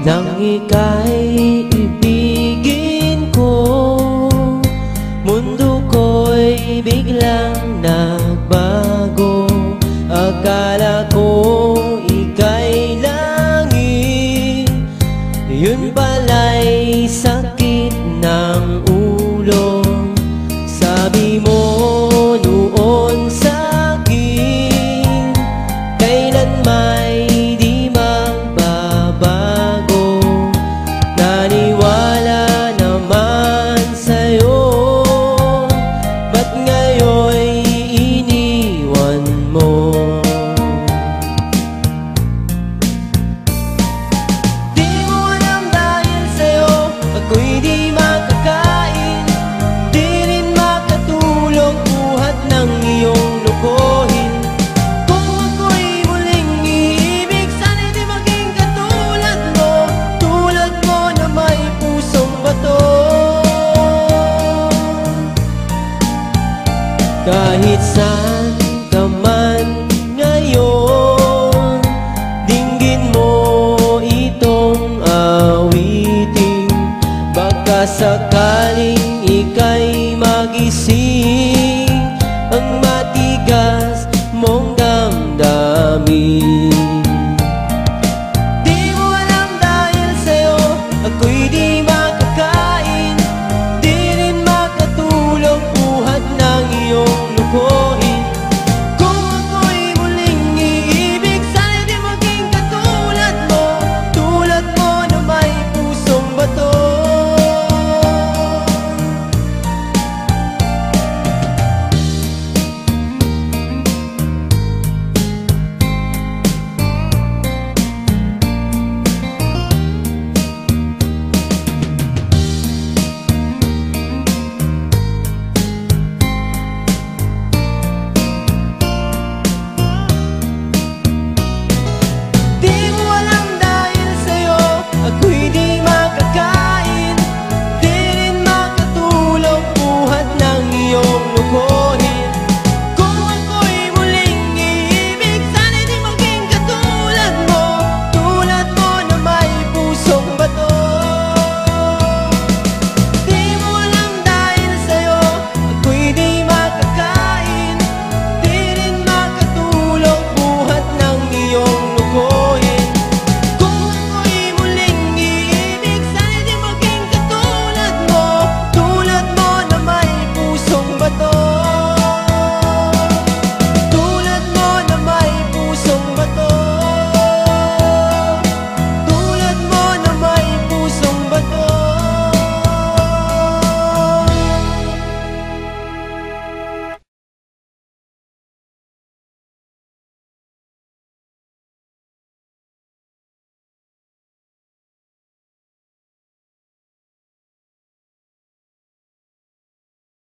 nang ika'y ibigin ko. Mundo ko'y biglang nagbago. Akala ko ika'y langit, yun pala'y sakit ng ulo. Sabi mo noon sa'kin, kailan may di magbabago. Naniwala naman sa'yo, ba't ngayon'y iniwan mo? Di mo alam dahil sa'yo ako'y di makakain, di rin makatulog buhat ng iyong lokohin. Kung ako'y muling iibig, sana'y di maging katulad mo, tulad mo na may pusong bato. Kahit saan ka man ngayon, dinggin mo itong awitin. Baka sakaling ika'y magising ang matigas mong damdamin.